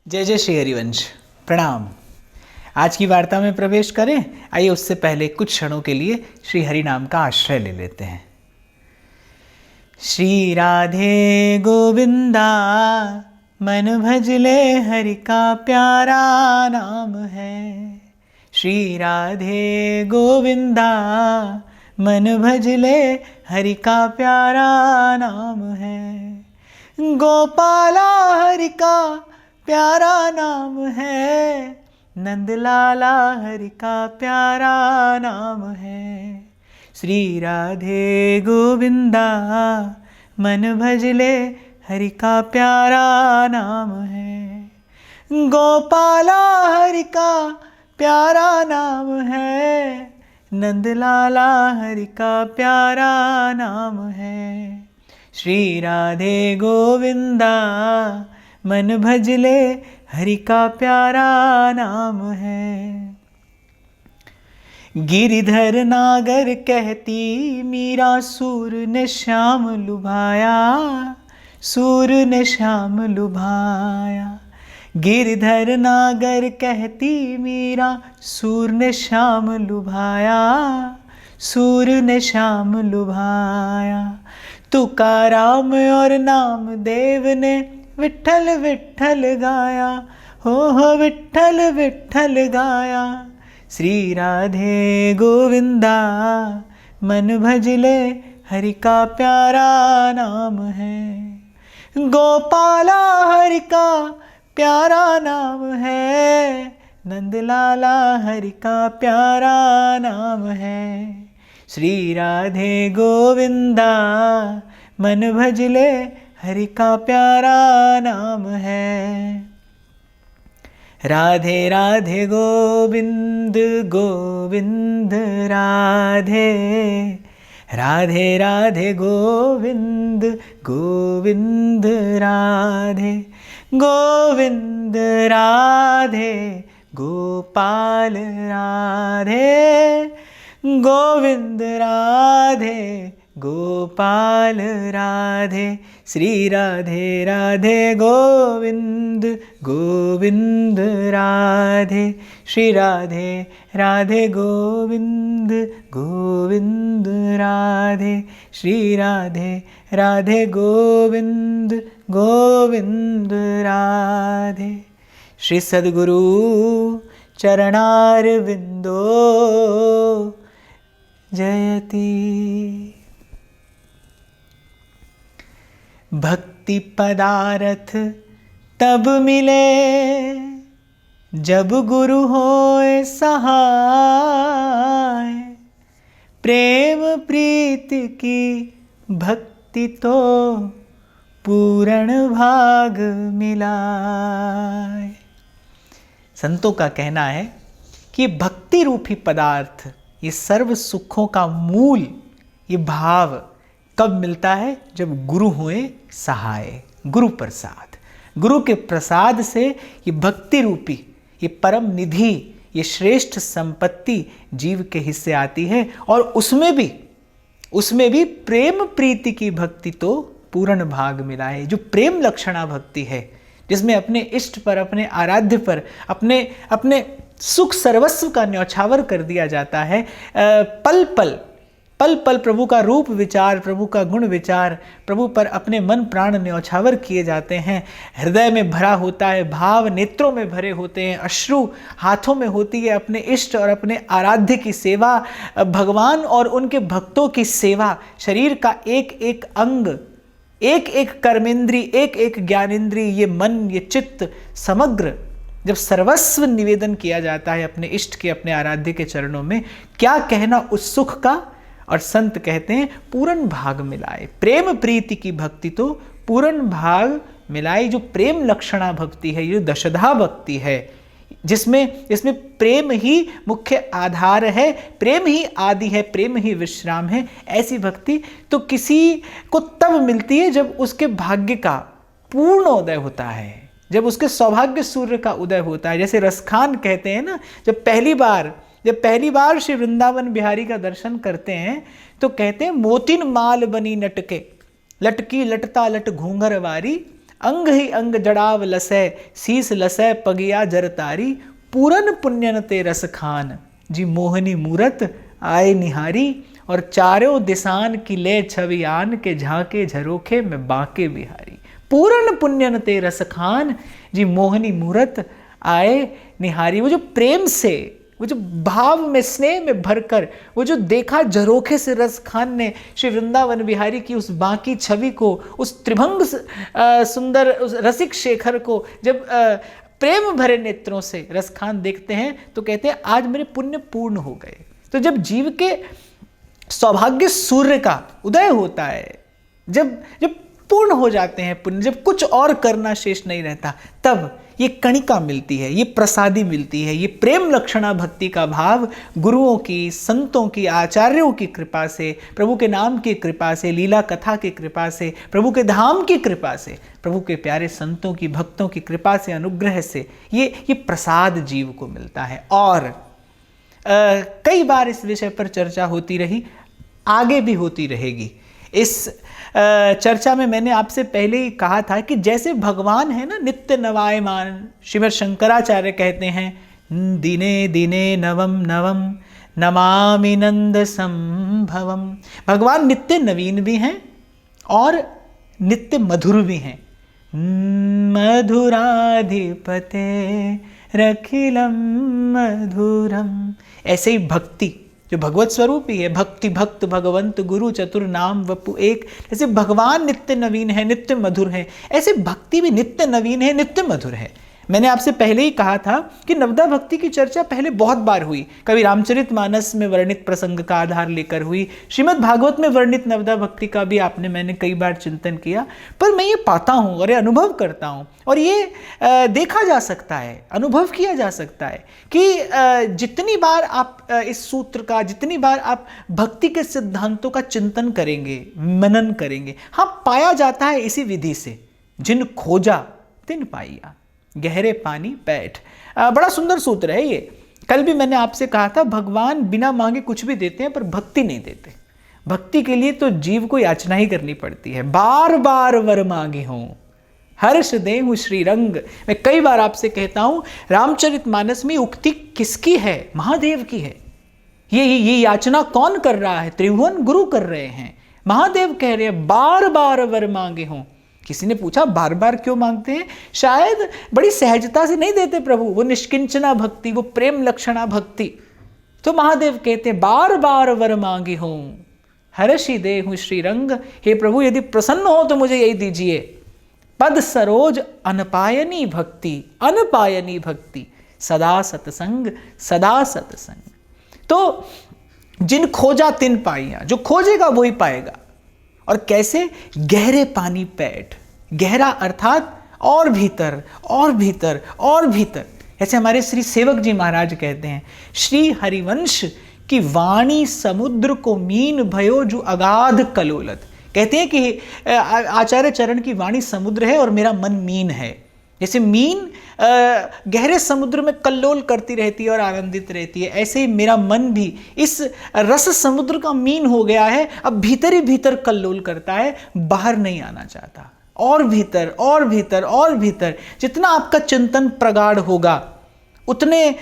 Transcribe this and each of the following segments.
जय जय श्री हरिवंश। प्रणाम। आज की वार्ता में प्रवेश करें। आइए उससे पहले कुछ क्षणों के लिए श्री हरि नाम का आश्रय ले लेते हैं। श्री राधे गोविंदा मन भजले हरि का प्यारा नाम है। श्री राधे गोविंदा मन भजले हरि का प्यारा नाम है। गोपाला हरि का प्यारा नाम है। नंदलाला हरि का प्यारा नाम है। श्री राधे गोविंदा मन भजले हरि का प्यारा नाम है। गोपाला हरि का प्यारा नाम है। नंदलाला हरि का प्यारा नाम है। श्री राधे गोविंदा मन भजले हरि का प्यारा नाम है। गिरिधर नागर कहती मीरा सूर ने श्याम लुभाया, सूर ने श्याम लुभाया। गिरिधर नागर कहती मीरा सूर ने श्याम लुभाया, सूर ने श्याम लुभाया। तुकाराम और नामदेव ने विठ्ठल विठ्ठल गाया, हो विठ्ठल विठ्ठल गाया। श्री राधे गोविंदा मन भजले हरि का प्यारा नाम है। गोपाला हरि का प्यारा नाम है। नंदलाला हरि का प्यारा नाम है। श्री राधे गोविंदा मन भजले हरि का प्यारा नाम है। राधे राधे गोविंद गोविंद राधे, राधे राधे गोविंद गोविंद राधे। गोविंद राधे गोपाल राधे, गोविंद राधे गोपाल राधे। श्री राधे राधे गोविंद गोविंद राधे। श्री राधे राधे गोविंद गोविंद राधे। श्री राधे राधे गोविंद गोविंद राधे। श्री सद्गुरु चरणारविंदो जयति। भक्ति पदारथ तब मिले जब गुरु होए सहाय। प्रेम प्रीति की भक्ति तो पूर्ण भाग मिलाए। संतों का कहना है कि भक्ति रूपी पदार्थ, ये सर्व सुखों का मूल, ये भाव कब मिलता है? जब गुरु हुए सहाय। गुरु प्रसाद, गुरु के प्रसाद से ये भक्ति रूपी, ये परम निधि, ये श्रेष्ठ संपत्ति जीव के हिस्से आती है। और उसमें भी प्रेम प्रीति की भक्ति तो पूर्ण भाग मिला है। जो प्रेम लक्षणा भक्ति है, जिसमें अपने इष्ट पर, अपने आराध्य पर, अपने सुख सर्वस्व का न्यौछावर कर दिया जाता है। पल पल प्रभु का रूप विचार, प्रभु का गुण विचार, प्रभु पर अपने मन प्राण न्यौछावर किए जाते हैं। हृदय में भरा होता है भाव, नेत्रों में भरे होते हैं अश्रु, हाथों में होती है अपने इष्ट और अपने आराध्य की सेवा, भगवान और उनके भक्तों की सेवा। शरीर का एक एक अंग, एक एक कर्मेंद्री, एक एक ज्ञानेंद्री, ये मन, ये चित्त समग्र जब सर्वस्व निवेदन किया जाता है अपने इष्ट के, अपने आराध्य के चरणों में, क्या कहना उस सुख का। और संत कहते हैं पूर्ण भाग मिलाए। प्रेम प्रीति की भक्ति तो पूर्ण भाग मिलाए। जो प्रेम लक्षणा भक्ति है, ये दशधा भक्ति है, जिसमें प्रेम ही मुख्य आधार है, प्रेम ही आदि है, प्रेम ही विश्राम है। ऐसी भक्ति तो किसी को तब मिलती है जब उसके भाग्य का पूर्ण उदय होता है, जब उसके सौभाग्य सूर्य का उदय होता है। जैसे रसखान कहते हैं ना, जब पहली बार श्री वृंदावन बिहारी का दर्शन करते हैं तो कहते हैं मोतिन माल बनी नटके, लटकी लटता लट घूंघर वारी, अंग ही अंग जड़ाव लसै, शीस लसै पगिया जरतारी, पूरन पुण्यन ते रस खान, जी मोहनी मूरत आए निहारी, और चारों दिसान की ले छवि आन के, झांके झरोखे में बांके बिहारी। पूरन पुण्यन ते रस खान, जी मोहनी मूरत आए निहारी। वो जो प्रेम से, वो जो भाव में, स्नेह में भरकर, वो जो देखा झरोखे से रस खान ने श्री वृंदावन बिहारी की उस बाकी छवि को, उस त्रिभंग सुंदर उस रसिक शेखर को जब प्रेम भरे नेत्रों से रस खान देखते हैं तो कहते हैं आज मेरे पुण्य पूर्ण हो गए। तो जब जीव के सौभाग्य सूर्य का उदय होता है, जब जब पूर्ण हो जाते हैं पुण्य, जब कुछ और करना शेष नहीं रहता, तब ये कणिका मिलती है, ये प्रसादी मिलती है, ये प्रेम लक्षणा भक्ति का भाव गुरुओं की, संतों की, आचार्यों की कृपा से, प्रभु के नाम की कृपा से, लीला कथा की कृपा से, प्रभु के धाम की कृपा से, प्रभु के प्यारे संतों की, भक्तों की कृपा से, अनुग्रह से ये प्रसाद जीव को मिलता है। और कई बार इस विषय पर चर्चा होती रही, आगे भी होती रहेगी। इस चर्चा में मैंने आपसे पहले ही कहा था कि जैसे भगवान है ना नित्य नवायमान, श्रीमद् शंकराचार्य कहते हैं दिने दिने नवम नवम नमामि नंद संभवम। भगवान नित्य नवीन भी हैं और नित्य मधुर भी हैं। मधुराधिपते रखिलम मधुरम। ऐसे ही भक्ति जो भगवत स्वरूप ही है, भक्ति भक्त भगवंत गुरु चतुर नाम वपु एक, जैसे भगवान नित्य नवीन है, नित्य मधुर है, ऐसे भक्ति भी नित्य नवीन है, नित्य मधुर है। मैंने आपसे पहले ही कहा था कि नवदा भक्ति की चर्चा पहले बहुत बार हुई, कभी रामचरितमानस में वर्णित प्रसंग का आधार लेकर हुई, श्रीमद् भागवत में वर्णित नवदा भक्ति का भी मैंने कई बार चिंतन किया। पर मैं ये पाता हूँ और ये अनुभव करता हूँ और ये देखा जा सकता है, अनुभव किया जा सकता है कि जितनी बार आप इस सूत्र का, जितनी बार आप भक्ति के सिद्धांतों का चिंतन करेंगे, मनन करेंगे, हाँ पाया जाता है इसी विधि से, जिन खोजा तिन पाइया, गहरे पानी पैठ। बड़ा सुंदर सूत्र है ये। कल भी मैंने आपसे कहा था भगवान बिना मांगे कुछ भी देते हैं पर भक्ति नहीं देते। भक्ति के लिए तो जीव को याचना ही करनी पड़ती है। बार बार वर मांगे हों हर्ष देहु श्री रंग। मैं कई बार आपसे कहता हूं रामचरितमानस में उक्ति किसकी है? महादेव की है। ये याचना कौन कर रहा है? त्रिभुवन गुरु कर रहे हैं। महादेव कह रहे हैं बार बार वर मांगे हों। किसी ने पूछा बार बार क्यों मांगते हैं? शायद बड़ी सहजता से नहीं देते प्रभु, वो निष्किंचना भक्ति, वो प्रेम लक्षणा भक्ति। तो महादेव कहते हैं बार बार वर मांगे हों हर्षि देहु श्री रंग। हे प्रभु यदि प्रसन्न हो तो मुझे यही दीजिए, पद सरोज अनपायनी भक्ति, अनपायनी भक्ति, सदा सत्संग, सदा सत्संग। तो जिन खोजा तिन पाइया, जो खोजेगा वही पाएगा। और कैसे? गहरे पानी पैठ। गहरा अर्थात और भीतर और भीतर और भीतर। ऐसे हमारे श्री सेवक जी महाराज कहते हैं, श्री हरिवंश की वाणी समुद्र को मीन भयो जो अगाध कलोलत। कहते हैं कि आचार्य चरण की वाणी समुद्र है और मेरा मन मीन है। जैसे मीन गहरे समुद्र में कल्लोल करती रहती है और आनंदित रहती है, ऐसे ही मेरा मन भी इस रस समुद्र का मीन हो गया है। अब भीतर ही भीतर कल्लोल करता है, बाहर नहीं आना चाहता। और भीतर और भीतर और भीतर जितना आपका चिंतन प्रगाढ़ होगा उतने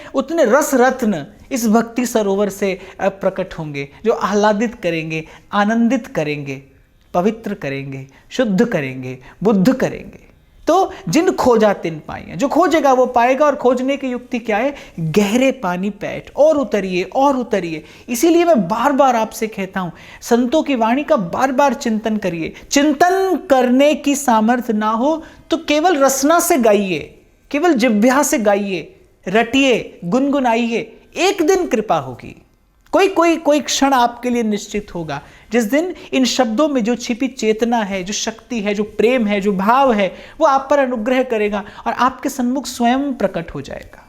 रस रत्न इस भक्ति सरोवर से प्रकट होंगे, जो आह्लादित करेंगे, आनंदित करेंगे, पवित्र करेंगे, शुद्ध करेंगे, बुद्ध करेंगे। तो जिन खोजा तिन पाइया, जो खोजेगा वो पाएगा। और खोजने की युक्ति क्या है? गहरे पानी पैठ, और उतरिए और उतरिए। इसीलिए मैं बार बार आपसे कहता हूं संतों की वाणी का बार बार चिंतन करिए। चिंतन करने की सामर्थ्य ना हो तो केवल रसना से गाइए, केवल जिह्वा से गाइए, रटिए, गुनगुनाइए। एक दिन कृपा होगी, कोई क्षण आपके लिए निश्चित होगा जिस दिन इन शब्दों में जो छिपी चेतना है, जो शक्ति है, जो प्रेम है, जो भाव है, वो आप पर अनुग्रह करेगा और आपके सन्मुख स्वयं प्रकट हो जाएगा।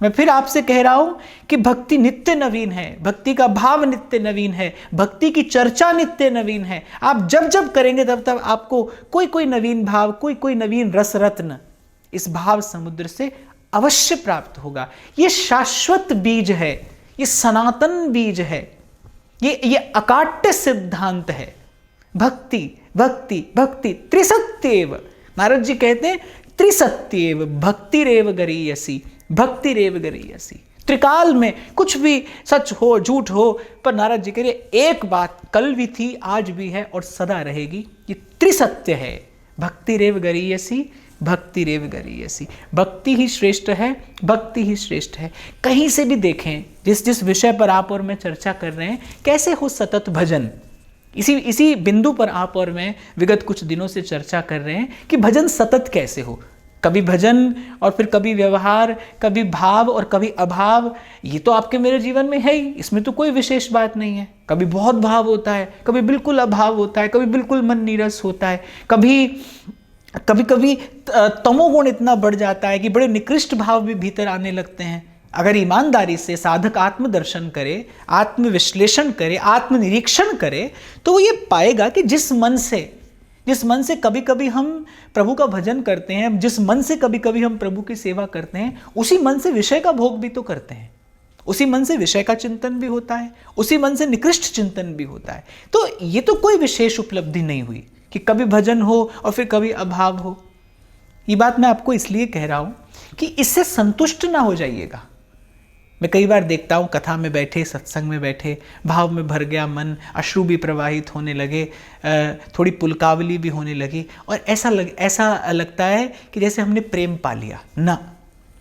मैं फिर आपसे कह रहा हूं कि भक्ति नित्य नवीन है, भक्ति का भाव नित्य नवीन है, भक्ति की चर्चा नित्य नवीन है। आप जब जब करेंगे तब तब आपको कोई नवीन भाव, कोई नवीन रस रत्न इस भाव समुद्र से अवश्य प्राप्त होगा। ये शाश्वत बीज है, ये सनातन बीज है, ये अकाट्य सिद्धांत है। भक्ति भक्ति भक्ति त्रिसत्येव। नारद जी कहते हैं त्रिसत्येव भक्तिरेव गरीयसी, भक्तिरेव गरीयसी। त्रिकाल में कुछ भी सच हो झूठ हो, पर नारद जी कह रहे एक बात कल भी थी, आज भी है और सदा रहेगी, ये त्रिसत्य है। भक्तिरेव गरीयसी, भक्तिरेव गरीयसी। भक्ति ही श्रेष्ठ है, भक्ति ही श्रेष्ठ है। कहीं से भी देखें, जिस जिस विषय पर आप और मैं चर्चा कर रहे हैं, कैसे हो सतत भजन, इसी बिंदु पर आप और मैं विगत कुछ दिनों से चर्चा कर रहे हैं कि भजन सतत कैसे हो। कभी भजन और फिर कभी व्यवहार, कभी भाव और कभी अभाव, ये तो आपके मेरे जीवन में है ही, इसमें तो कोई विशेष बात नहीं है। कभी बहुत भाव होता है, कभी बिल्कुल अभाव होता है, कभी बिल्कुल मन नीरस होता है, कभी कभी तमोगुण इतना बढ़ जाता है कि बड़े निकृष्ट भाव भी भीतर आने लगते हैं। अगर ईमानदारी से साधक आत्मदर्शन करे, आत्मविश्लेषण करे, आत्मनिरीक्षण करे, तो वो ये पाएगा कि जिस मन से कभी कभी हम प्रभु का भजन करते हैं, जिस मन से कभी कभी हम प्रभु की सेवा करते हैं, उसी मन से विषय का भोग भी तो करते हैं, उसी मन से विषय का चिंतन भी होता है, उसी मन से निकृष्ट चिंतन भी होता है। तो ये तो कोई विशेष उपलब्धि नहीं हुई कि कभी भजन हो और फिर कभी अभाव हो। ये बात मैं आपको इसलिए कह रहा हूं कि इससे संतुष्ट ना हो जाइएगा। मैं कई बार देखता हूँ कथा में बैठे, सत्संग में बैठे, भाव में भर गया मन, अश्रु भी प्रवाहित होने लगे, थोड़ी पुलकावली भी होने लगी, और ऐसा लगता है कि जैसे हमने प्रेम पा लिया ना।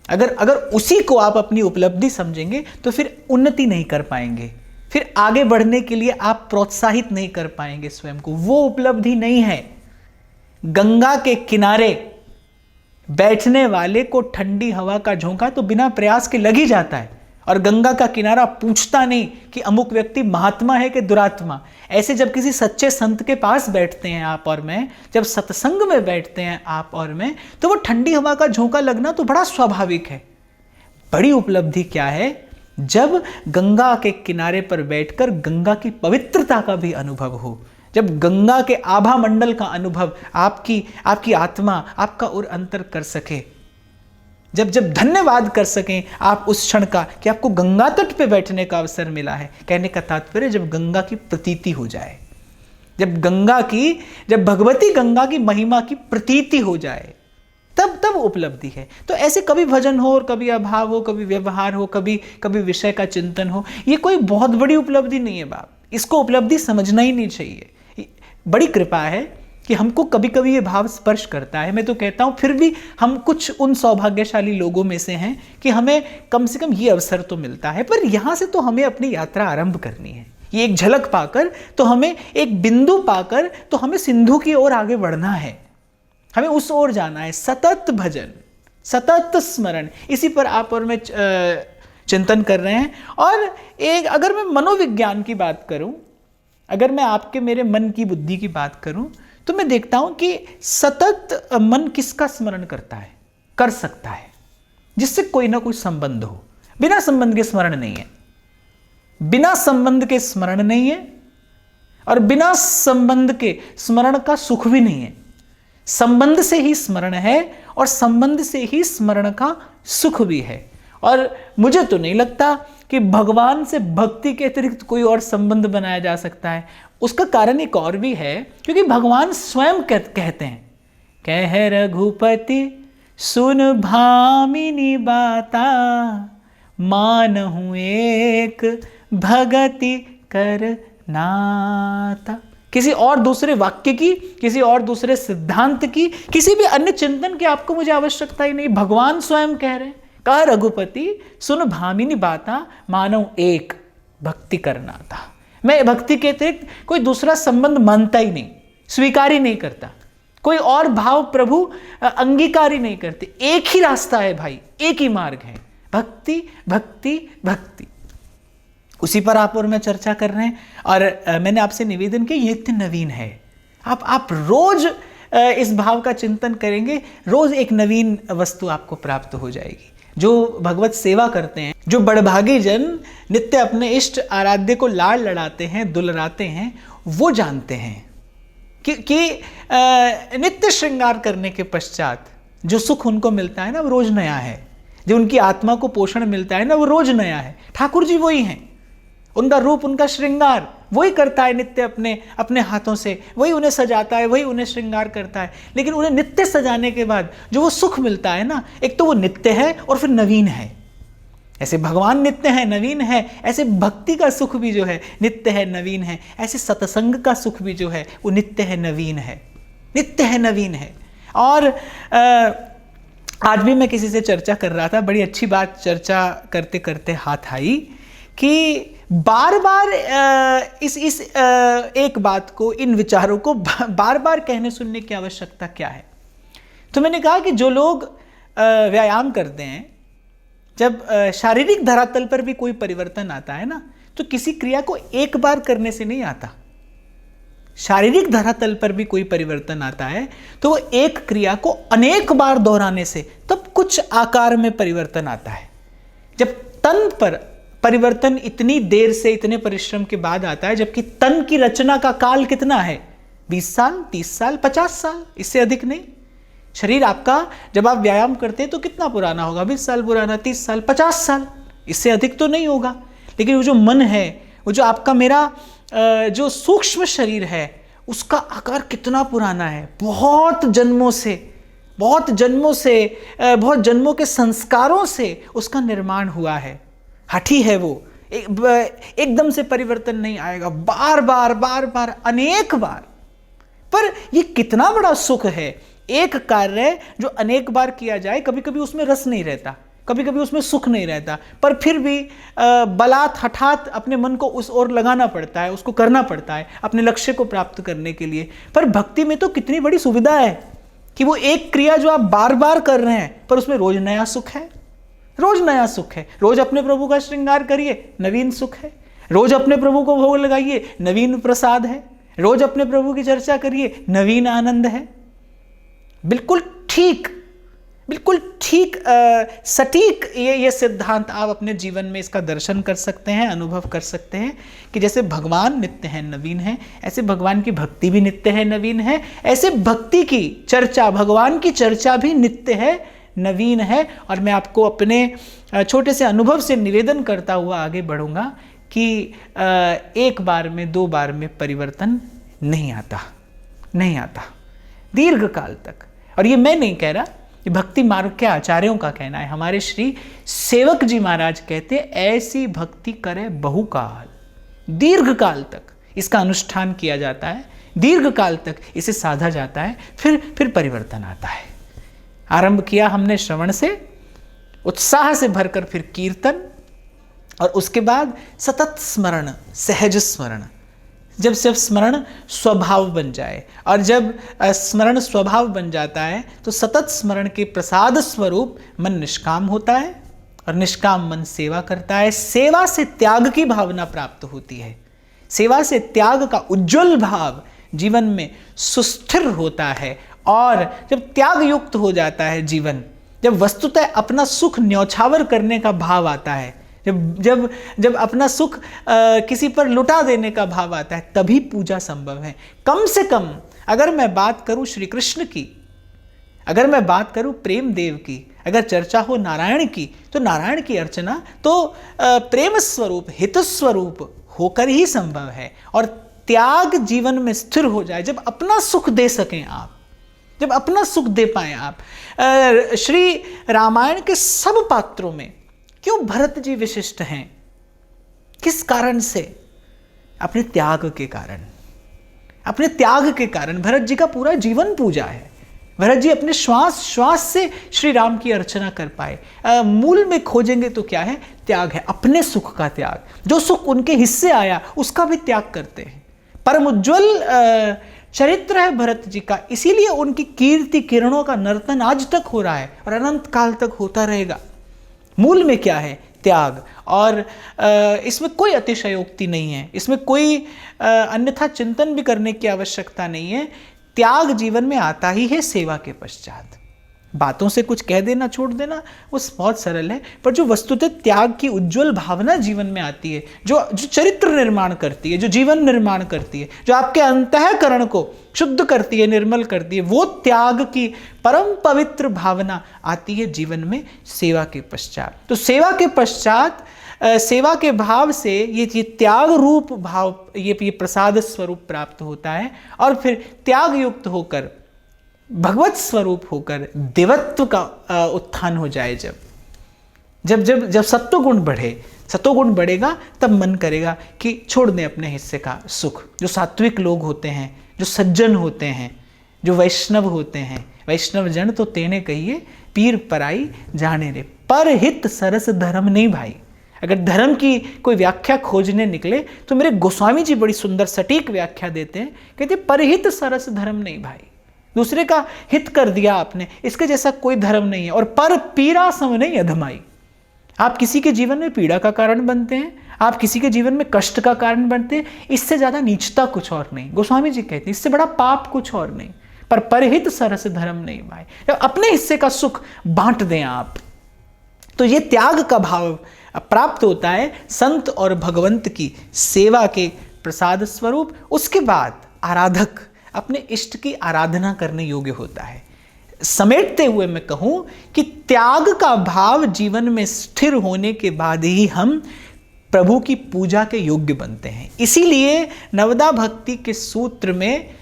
अगर उसी को आप अपनी उपलब्धि समझेंगे तो फिर उन्नति नहीं कर पाएंगे, फिर आगे बढ़ने के लिए आप प्रोत्साहित नहीं कर पाएंगे स्वयं को। वो उपलब्धि नहीं है। गंगा के किनारे बैठने वाले को ठंडी हवा का झोंका तो बिना प्रयास के लग ही जाता है, और गंगा का किनारा पूछता नहीं कि अमुक व्यक्ति महात्मा है कि दुरात्मा। ऐसे जब किसी सच्चे संत के पास बैठते हैं आप और मैं, जब सत्संग में बैठते हैं आप और मैं, तो वो ठंडी हवा का झोंका लगना तो बड़ा स्वाभाविक है। बड़ी उपलब्धि क्या है? जब गंगा के किनारे पर बैठकर गंगा की पवित्रता का भी अनुभव हो, जब गंगा के आभा मंडल का अनुभव आपकी आत्मा, आपका और अंतर कर सके, जब धन्यवाद कर सकें आप उस क्षण का कि आपको गंगा तट पे बैठने का अवसर मिला है। कहने का तात्पर्य जब गंगा की प्रतीति हो जाए, जब भगवती गंगा की महिमा की प्रतीति हो जाए, तब उपलब्धि है। तो ऐसे कभी भजन हो और कभी अभाव हो, कभी व्यवहार हो, कभी विषय का चिंतन हो, ये कोई बहुत बड़ी उपलब्धि नहीं है बाप। इसको उपलब्धि समझना ही नहीं चाहिए। बड़ी कृपा है कि हमको कभी कभी ये भाव स्पर्श करता है। मैं तो कहता हूँ फिर भी हम कुछ उन सौभाग्यशाली लोगों में से हैं कि हमें कम से कम ये अवसर तो मिलता है। पर यहाँ से तो हमें अपनी यात्रा आरंभ करनी है। ये एक झलक पाकर तो हमें, एक बिंदु पाकर तो हमें सिंधु की ओर आगे बढ़ना है, हमें उस ओर जाना है। सतत भजन, सतत स्मरण, इसी पर आप और मैं चिंतन कर रहे हैं। और एक अगर मैं मनोविज्ञान की बात करूं, अगर मैं आपके मेरे मन की बुद्धि की बात करूं, तो मैं देखता हूं कि सतत मन किसका स्मरण करता है, कर सकता है, जिससे कोई ना कोई संबंध हो। बिना संबंध के स्मरण नहीं है, बिना संबंध के स्मरण नहीं है, और बिना संबंध के स्मरण का सुख भी नहीं है। संबंध से ही स्मरण है और संबंध से ही स्मरण का सुख भी है। और मुझे तो नहीं लगता कि भगवान से भक्ति के अतिरिक्त कोई और संबंध बनाया जा सकता है। उसका कारण एक और भी है, क्योंकि भगवान स्वयं कहते हैं, कह रघुपति सुन भामिनी बाता, मानहु एक भगति कर नाता। किसी और दूसरे वाक्य की, किसी और दूसरे सिद्धांत की, किसी भी अन्य चिंतन की आपको मुझे आवश्यकता ही नहीं। भगवान स्वयं कह रहे हैं, कह रघुपति सुन भामिनी बाता, मानव एक भक्ति करना था। मैं भक्ति के अतिरिक्त कोई दूसरा संबंध मानता ही नहीं, स्वीकार ही नहीं करता, कोई और भाव प्रभु अंगीकार ही नहीं करते। एक ही रास्ता है भाई, एक ही मार्ग है, भक्ति भक्ति भक्ति। उसी पर आप और मैं चर्चा कर रहे हैं। और मैंने आपसे निवेदन किया, ये नित्य नवीन है। आप रोज इस भाव का चिंतन करेंगे, रोज एक नवीन वस्तु आपको प्राप्त हो जाएगी। जो भगवत सेवा करते हैं, जो बड़भागी जन नित्य अपने इष्ट आराध्य को लाड़ लड़ाते हैं, दुलराते हैं, वो जानते हैं कि नित्य श्रृंगार करने के पश्चात जो सुख उनको मिलता है ना, वो रोज नया है। जो उनकी आत्मा को पोषण मिलता है ना, वो रोज नया है। ठाकुर जी वही हैं, उनका रूप, उनका श्रृंगार वही करता है नित्य अपने अपने हाथों से, वही उन्हें सजाता है, वही उन्हें श्रृंगार करता है। लेकिन उन्हें नित्य सजाने के बाद जो वो सुख मिलता है ना, एक तो वो नित्य है और फिर नवीन है। ऐसे भगवान नित्य है, नवीन है, ऐसे भक्ति का सुख भी जो है नित्य है, नवीन है। ऐसे सत्संग का सुख भी जो है वो नित्य है, नवीन है, नित्य है, नवीन है। और आज भी मैं किसी से चर्चा कर रहा था, बड़ी अच्छी बात चर्चा करते करते हाथ आई कि बार बार इस एक बात को, इन विचारों को बार बार कहने सुनने की आवश्यकता क्या है। तो मैंने कहा कि जो लोग व्यायाम करते हैं, जब शारीरिक धरातल पर भी कोई परिवर्तन आता है ना, तो किसी क्रिया को एक बार करने से नहीं आता। शारीरिक धरातल पर भी कोई परिवर्तन आता है तो वो एक क्रिया को अनेक बार दोहराने से तब कुछ आकार में परिवर्तन आता है। जब तन पर परिवर्तन इतनी देर से, इतने परिश्रम के बाद आता है, जबकि तन की रचना का काल कितना है, 20 साल, 30 साल, 50 साल, इससे अधिक नहीं। शरीर आपका जब आप व्यायाम करते हैं तो कितना पुराना होगा, 20 साल पुराना, 30 साल, 50 साल, इससे अधिक तो नहीं होगा। लेकिन वो जो मन है, वो जो आपका मेरा जो सूक्ष्म शरीर है, उसका आकार कितना पुराना है, बहुत जन्मों से, बहुत जन्मों के संस्कारों से उसका निर्माण हुआ है। हठी है वो, एकदम से परिवर्तन नहीं आएगा, बार बार अनेक बार। पर ये कितना बड़ा सुख है, एक कार्य जो अनेक बार किया जाए। कभी कभी उसमें रस नहीं रहता, कभी कभी उसमें सुख नहीं रहता, पर फिर भी बलात् हठात अपने मन को उस ओर लगाना पड़ता है, उसको करना पड़ता है अपने लक्ष्य को प्राप्त करने के लिए। पर भक्ति में तो कितनी बड़ी सुविधा है कि वो एक क्रिया जो आप बार बार कर रहे हैं, पर उसमें रोज नया सुख है, रोज नया सुख है। रोज अपने प्रभु का श्रृंगार करिए, नवीन सुख है। रोज अपने प्रभु को भोग लगाइए, नवीन प्रसाद है। रोज अपने प्रभु की चर्चा करिए, नवीन आनंद है। बिल्कुल ठीक सटीक ये सिद्धांत आप अपने जीवन में इसका दर्शन कर सकते हैं, अनुभव कर सकते हैं कि जैसे भगवान नित्य है, नवीन है, ऐसे भगवान की भक्ति भी नित्य है, नवीन है। ऐसे भक्ति की चर्चा, भगवान की चर्चा भी नित्य है, नवीन है। और मैं आपको अपने छोटे से अनुभव से निवेदन करता हुआ आगे बढ़ूंगा कि एक बार में, 2 बार में परिवर्तन नहीं आता दीर्घ काल तक। और ये मैं नहीं कह रहा, ये भक्ति मार्ग के आचार्यों का कहना है। हमारे श्री सेवक जी महाराज कहते हैं, ऐसी भक्ति करे बहुकाल, दीर्घ काल तक इसका अनुष्ठान किया जाता है, दीर्घ काल तक इसे साधा जाता है, फिर परिवर्तन आता है। आरंभ किया हमने श्रवण से, उत्साह से भरकर फिर कीर्तन, और उसके बाद सतत स्मरण, सहज स्मरण। जब स्मरण स्वभाव बन जाए, और जब स्मरण स्वभाव बन जाता है तो सतत स्मरण के प्रसाद स्वरूप मन निष्काम होता है, और निष्काम मन सेवा करता है। सेवा से त्याग की भावना प्राप्त होती है, सेवा से त्याग का उज्जवल भाव जीवन में सुस्थिर होता है। और जब त्याग युक्त हो जाता है जीवन, जब वस्तुतः अपना सुख न्यौछावर करने का भाव आता है, जब अपना सुख किसी पर लुटा देने का भाव आता है, तभी पूजा संभव है। कम से कम अगर मैं बात करूं श्री कृष्ण की, अगर मैं बात करूं प्रेम देव की, अगर चर्चा हो नारायण की, तो नारायण की अर्चना तो प्रेम स्वरूप, हित स्वरूप होकर ही संभव है। और त्याग जीवन में स्थिर हो जाए, जब अपना सुख दे सकें आप, जब अपना सुख दे पाए आप। श्री रामायण के सब पात्रों में क्यों भरत जी विशिष्ट हैं? किस कारण से? अपने त्याग के कारण, अपने त्याग के कारण। भरत जी का पूरा जीवन पूजा है। भरत जी अपने श्वास श्वास से श्री राम की अर्चना कर पाए। मूल में खोजेंगे तो क्या है? त्याग है, अपने सुख का त्याग। जो सुख उनके हिस्से आया उसका भी त्याग करते हैं। परम उज्ज्वल चरित्र है भरत जी का, इसीलिए उनकी कीर्ति किरणों का नर्तन आज तक हो रहा है और अनंत काल तक होता रहेगा। मूल में क्या है? त्याग। और इसमें कोई अतिशयोक्ति नहीं है, इसमें कोई अन्यथा चिंतन भी करने की आवश्यकता नहीं है। त्याग जीवन में आता ही है सेवा के पश्चात। बातों से कुछ कह देना, छोड़ देना, वो बहुत सरल है। पर जो वस्तुतः त्याग की उज्जवल भावना जीवन में आती है, जो चरित्र निर्माण करती है, जो जीवन निर्माण करती है, जो आपके अंतःकरण को शुद्ध करती है, निर्मल करती है, वो त्याग की परम पवित्र भावना आती है जीवन में सेवा के पश्चात। तो सेवा के पश्चात सेवा के भाव से ये त्याग रूप भाव, ये प्रसाद स्वरूप प्राप्त होता है, और फिर त्याग युक्त होकर भगवत स्वरूप होकर देवत्व का उत्थान हो जाए। जब जब जब सत्वगुण बढ़े, सत्वगुण बढ़ेगा तब मन करेगा कि छोड़ दें अपने हिस्से का सुख। जो सात्विक लोग होते हैं, जो सज्जन होते हैं, जो वैष्णव होते हैं, वैष्णव जन तो तेने कहिए पीर पराई जाने रे, पर हित सरस धर्म नहीं भाई। अगर धर्म की कोई व्याख्या खोजने निकले तो मेरे गोस्वामी जी बड़ी सुंदर सटीक व्याख्या देते हैं, कहते परहित सरस धर्म नहीं भाई। दूसरे का हित कर दिया आपने, इसके जैसा कोई धर्म नहीं है। और पर पीड़ा सम नहीं अधमाई। आप किसी के जीवन में पीड़ा का कारण बनते हैं, आप किसी के जीवन में कष्ट का कारण बनते हैं, इससे ज्यादा नीचता कुछ और नहीं। गोस्वामी जी कहते हैं इससे बड़ा पाप कुछ और नहीं। पर परहित सरस धर्म नहीं भाई। जब अपने हिस्से का सुख बांट दें आप, तो ये त्याग का भाव प्राप्त होता है संत और भगवंत की सेवा के प्रसाद स्वरूप। उसके बाद आराधक अपने इष्ट की आराधना करने योग्य होता है। समेटते हुए मैं कहूं कि त्याग का भाव जीवन में स्थिर होने के बाद ही हम प्रभु की पूजा के योग्य बनते हैं। इसीलिए नवदा भक्ति के सूत्र में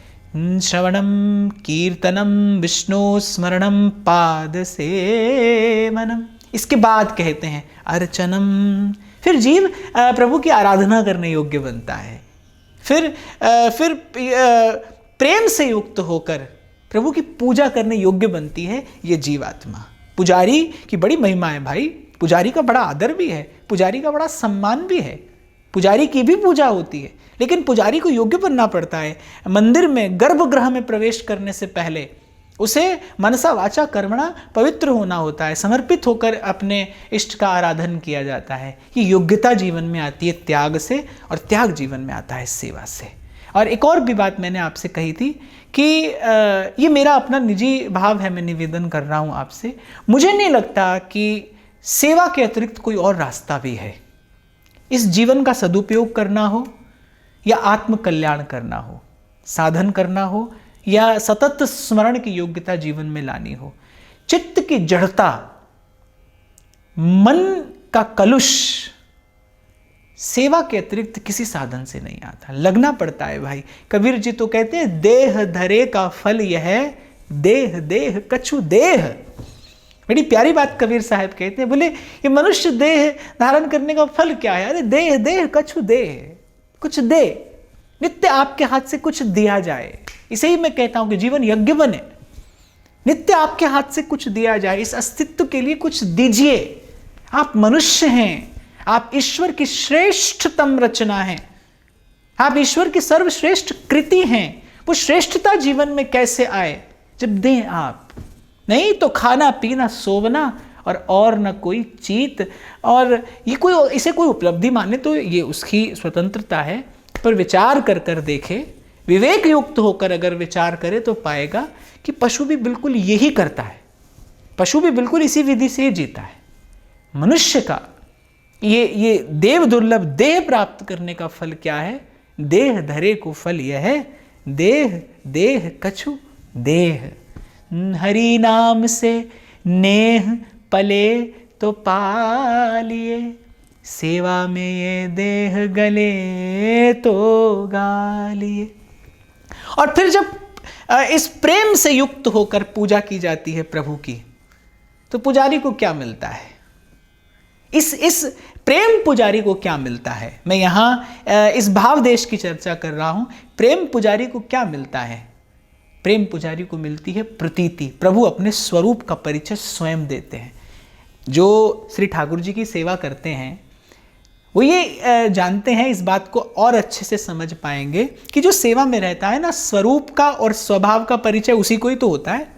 श्रवणम कीर्तनम विष्णु स्मरणम पाद सेवनम, इसके बाद कहते हैं अर्चनम। फिर जीव प्रभु की आराधना करने योग्य बनता है। फिर प्रेम से युक्त होकर प्रभु की पूजा करने योग्य बनती है ये जीवात्मा। पुजारी की बड़ी महिमा है भाई। पुजारी का बड़ा आदर भी है, पुजारी का बड़ा सम्मान भी है, पुजारी की भी पूजा होती है। लेकिन पुजारी को योग्य बनना पड़ता है। मंदिर में गर्भगृह में प्रवेश करने से पहले उसे मनसा वाचा कर्मणा पवित्र होना होता है, समर्पित होकर अपने इष्ट का आराधन किया जाता है। ये योग्यता जीवन में आती है त्याग से, और त्याग जीवन में आता है सेवा से। और एक और भी बात मैंने आपसे कही थी कि ये मेरा अपना निजी भाव है, मैं निवेदन कर रहा हूँ आपसे। मुझे नहीं लगता कि सेवा के अतिरिक्त कोई और रास्ता भी है। इस जीवन का सदुपयोग करना हो या आत्म कल्याण करना हो, साधन करना हो या सतत स्मरण की योग्यता जीवन में लानी हो, चित्त की जड़ता, मन का कलुष सेवा के अतिरिक्त किसी साधन से नहीं आता। लगना पड़ता है भाई। कबीर जी तो कहते हैं देह धरे का फल यह, देह देह कछु देह। बड़ी प्यारी बात कबीर साहब कहते हैं, बोले ये मनुष्य देह धारण करने का फल क्या है? अरे देह देह कछु देह, कुछ दे, नित्य आपके हाथ से कुछ दिया जाए। इसे ही मैं कहता हूं कि जीवन यज्ञ बने, नित्य आपके हाथ से कुछ दिया जाए, इस अस्तित्व के लिए कुछ दीजिए। आप मनुष्य हैं, आप ईश्वर की श्रेष्ठतम रचना है, आप ईश्वर की सर्वश्रेष्ठ कृति हैं। वो श्रेष्ठता जीवन में कैसे आए? जब दें आप। नहीं तो खाना पीना सोवना और न कोई चीत। और ये कोई इसे कोई उपलब्धि माने तो ये उसकी स्वतंत्रता है, पर विचार कर देखे, विवेक युक्त होकर अगर विचार करे तो पाएगा कि पशु भी बिल्कुल यही करता है। पशु भी बिल्कुल इसी विधि से जीता है। मनुष्य का ये देव दुर्लभ देह प्राप्त करने का फल क्या है? देह धरे को फल यह है, देह देह कछु देह। हरि नाम से नेह पले तो पालिए, सेवा में ये देह गले तो गालिए। और फिर जब इस प्रेम से युक्त होकर पूजा की जाती है प्रभु की, तो पुजारी को क्या मिलता है? इस प्रेम पुजारी को क्या मिलता है? मैं यहाँ इस भाव देश की चर्चा कर रहा हूँ। प्रेम पुजारी को क्या मिलता है? प्रेम पुजारी को मिलती है प्रतीति। प्रभु अपने स्वरूप का परिचय स्वयं देते हैं। जो श्री ठाकुर जी की सेवा करते हैं वो ये जानते हैं, इस बात को और अच्छे से समझ पाएंगे कि जो सेवा में रहता है ना, स्वरूप का और स्वभाव का परिचय उसी को ही तो होता है।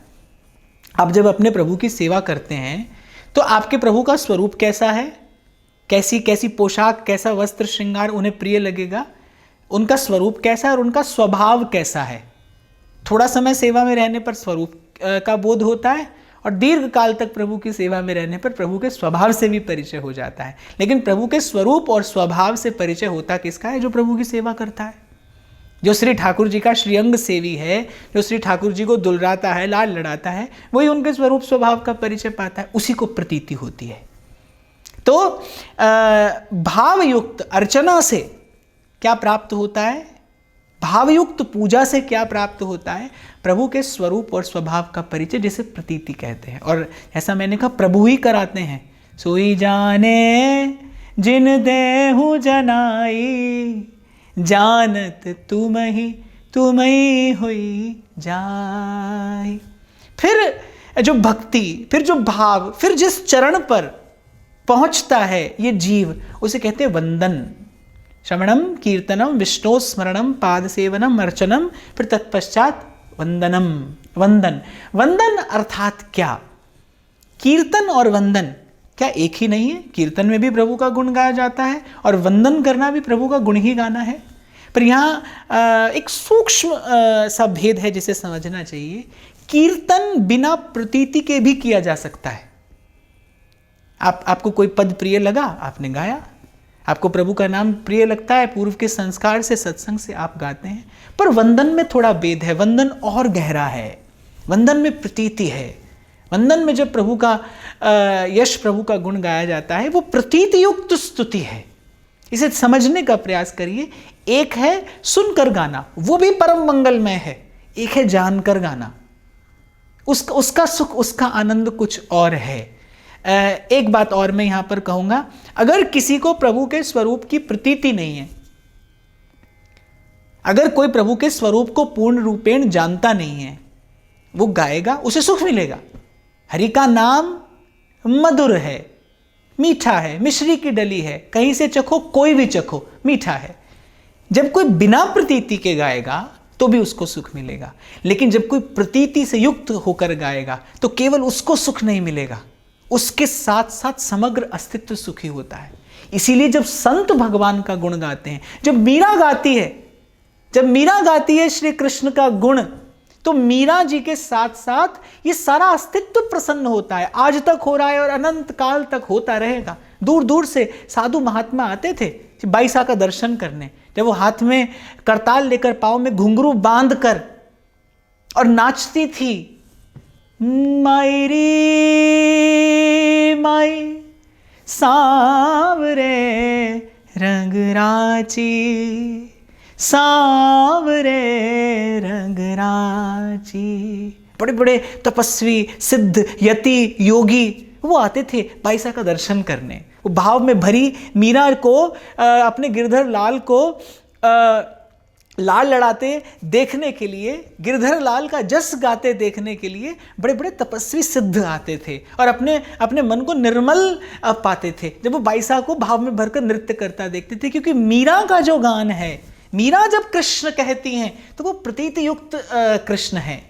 आप जब अपने प्रभु की सेवा करते हैं तो आपके प्रभु का स्वरूप कैसा है, कैसी कैसी पोशाक, कैसा वस्त्र श्रृंगार उन्हें प्रिय लगेगा, उनका स्वरूप कैसा है और उनका स्वभाव कैसा है। थोड़ा समय सेवा में रहने पर स्वरूप का बोध होता है और दीर्घ काल तक प्रभु की सेवा में रहने पर प्रभु के स्वभाव से भी परिचय हो जाता है। लेकिन प्रभु के स्वरूप और स्वभाव से परिचय होता किसका है? जो प्रभु की सेवा करता है, जो श्री ठाकुर जी का श्रीअंग सेवी है, जो श्री ठाकुर जी को दुलराता है, लाल लड़ाता है, वही उनके स्वरूप स्वभाव का परिचय पाता है, उसी को प्रतीति होती है। तो भावयुक्त अर्चना से क्या प्राप्त होता है? भावयुक्त पूजा से क्या प्राप्त होता है? प्रभु के स्वरूप और स्वभाव का परिचय, जिसे प्रतीति कहते हैं। और ऐसा मैंने कहा प्रभु ही कराते हैं। सोई जाने जिन देहु जनाई, जानत तुम ही हुई जाई। फिर जो भक्ति, फिर जो भाव, फिर जिस चरण पर पहुंचता है ये जीव, उसे कहते हैं वंदन। श्रवणम कीर्तनम विष्णु स्मरणम पाद सेवनम अर्चनम, फिर तत्पश्चात वंदनम। वंदन, वंदन अर्थात क्या? कीर्तन और वंदन क्या एक ही नहीं है? कीर्तन में भी प्रभु का गुण गाया जाता है और वंदन करना भी प्रभु का गुण ही गाना है। पर यहाँ एक सूक्ष्म सा भेद है जिसे समझना चाहिए। कीर्तन बिना प्रतीति के भी किया जा सकता है। आपको कोई पद प्रिय लगा, आपने गाया। आपको प्रभु का नाम प्रिय लगता है, पूर्व के संस्कार से, सत्संग से आप गाते हैं। पर वंदन में थोड़ा भेद है, वंदन और गहरा है, वंदन में प्रतीति है। वंदन में जब प्रभु का यश, प्रभु का गुण गाया जाता है, वो प्रतीति युक्त स्तुति है। इसे समझने का प्रयास करिए। एक है सुनकर गाना, वो भी परम मंगलमय है। एक है जानकर गाना, उसका सुख, उसका आनंद कुछ और है। एक बात और मैं यहां पर कहूंगा, अगर किसी को प्रभु के स्वरूप की प्रतीति नहीं है, अगर कोई प्रभु के स्वरूप को पूर्ण रूपेण जानता नहीं है, वो गाएगा, उसे सुख मिलेगा। हरि का नाम मधुर है, मीठा है, मिश्री की डली है, कहीं से चखो, कोई भी चखो, मीठा है। जब कोई बिना प्रतीति के गाएगा तो भी उसको सुख मिलेगा, लेकिन जब कोई प्रतीति से युक्त होकर गाएगा तो केवल उसको सुख नहीं मिलेगा, उसके साथ साथ समग्र अस्तित्व सुखी होता है। इसीलिए जब संत भगवान का गुण गाते हैं, जब मीरा गाती है श्री कृष्ण का गुण, तो मीरा जी के साथ साथ ये सारा अस्तित्व प्रसन्न होता है। आज तक हो रहा है और अनंत काल तक होता रहेगा। दूर दूर से साधु महात्मा आते थे बाईसा का दर्शन करने। जब वो हाथ में करताल लेकर, पाँव में घुंघरू बांध कर और नाचती थी, मायरी माई सांवरे रंग राची, सांवरे रंग राची। बड़े बड़े तपस्वी, सिद्ध, यति, योगी वो आते थे बाईसा का दर्शन करने। वो भाव में भरी मीरा को, अपने गिरधर लाल को लाल लड़ाते देखने के लिए, गिरधर लाल का जस गाते देखने के लिए बड़े बड़े तपस्वी सिद्ध आते थे और अपने मन को निर्मल पाते थे जब वो बाईसा को भाव में भरकर नृत्य करता देखते थे। क्योंकि मीरा का जो गान है, मीरा जब कृष्ण कहती हैं तो वो प्रतीति युक्त कृष्ण है।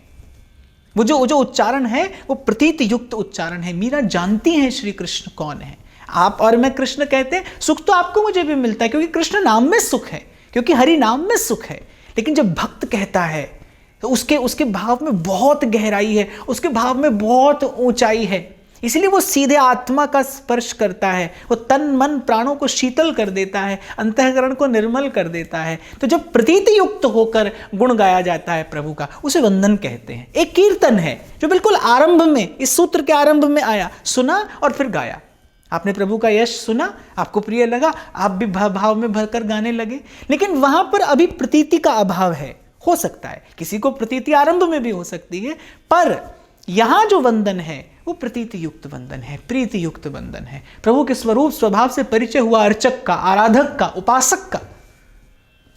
वो जो उच्चारण है वो प्रतीति युक्त उच्चारण है। मीरा जानती हैं श्री कृष्ण कौन है। आप और मैं कृष्ण कहते हैं, सुख तो आपको मुझे भी मिलता है, क्योंकि कृष्ण नाम में सुख है, क्योंकि हरि नाम में सुख है। लेकिन जब भक्त कहता है तो उसके भाव में बहुत गहराई है, उसके भाव में बहुत ऊंचाई है। इसलिए वो सीधे आत्मा का स्पर्श करता है, वो तन मन प्राणों को शीतल कर देता है, अंतःकरण को निर्मल कर देता है। तो जब प्रतीति युक्त होकर गुण गाया जाता है प्रभु का, उसे वंदन कहते हैं। एक कीर्तन है जो बिल्कुल आरंभ में, इस सूत्र के आरंभ में आया, सुना और फिर गाया। आपने प्रभु का यश सुना, आपको प्रिय लगा, आप भी भाव में भरकर गाने लगे। लेकिन वहां पर अभी प्रतीति का अभाव है। हो सकता है किसी को प्रतीति आरंभ में भी हो सकती है, पर यहां जो वंदन है वो प्रतीति युक्त वंदन है, प्रीति युक्त वंदन है। प्रभु के स्वरूप स्वभाव से परिचय हुआ अर्चक का, आराधक का, उपासक का।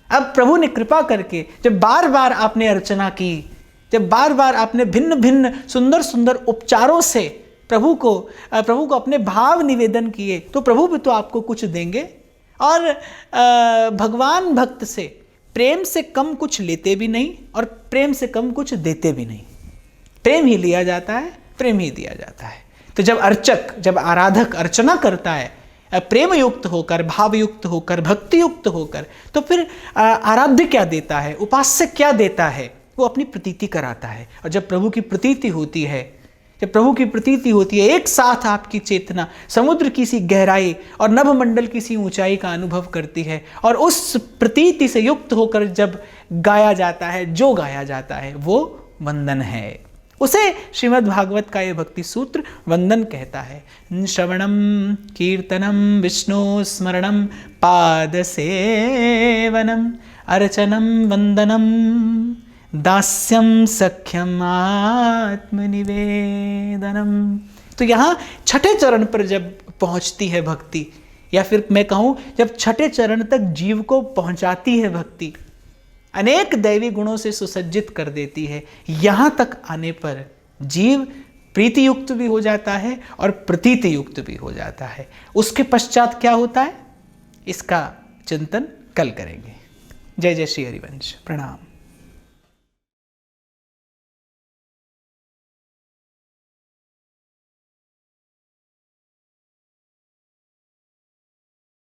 अब प्रभु ने कृपा करके जब बार बार आपने अर्चना की, जब बार बार आपने भिन्न भिन्न सुंदर सुंदर उपचारों से प्रभु को अपने भाव निवेदन किए, तो प्रभु भी तो आपको कुछ देंगे। और भगवान भक्त से प्रेम से कम कुछ लेते भी नहीं और प्रेम से कम कुछ देते भी नहीं। प्रेम ही लिया जाता है, प्रेम ही दिया जाता है। तो जब अर्चक, जब आराधक अर्चना करता है प्रेम युक्त होकर, भाव युक्त होकर, भक्ति युक्त होकर, तो फिर आराध्य क्या देता है, उपास्य क्या देता है? वो अपनी प्रतीति कराता है। और जब प्रभु की प्रतीति होती है, जब प्रभु की प्रतीति होती है, एक साथ आपकी चेतना समुद्र की सी गहराई और नभमंडल की सी ऊंचाई का अनुभव करती है, और उस प्रतीति से युक्त होकर जब गाया जाता है, जो गाया जाता है वो वंदन है। उसे श्रीमद् भागवत का ये भक्ति सूत्र वंदन कहता है। श्रवणम कीर्तनम विष्णु स्मरणम पाद सेवनम अर्चनम वंदनम दास्यम सख्यम आत्मनिवेदनम। तो यहाँ छठे चरण पर जब पहुँचती है भक्ति, या फिर मैं कहूँ जब छठे चरण तक जीव को पहुँचाती है भक्ति, अनेक दैवी गुणों से सुसज्जित कर देती है, यहाँ तक आने पर जीव प्रीति युक्त भी हो जाता है और प्रतीति युक्त भी हो जाता है। उसके पश्चात क्या होता है, इसका चिंतन कल करेंगे। जय जय श्री हरिवंश। प्रणाम।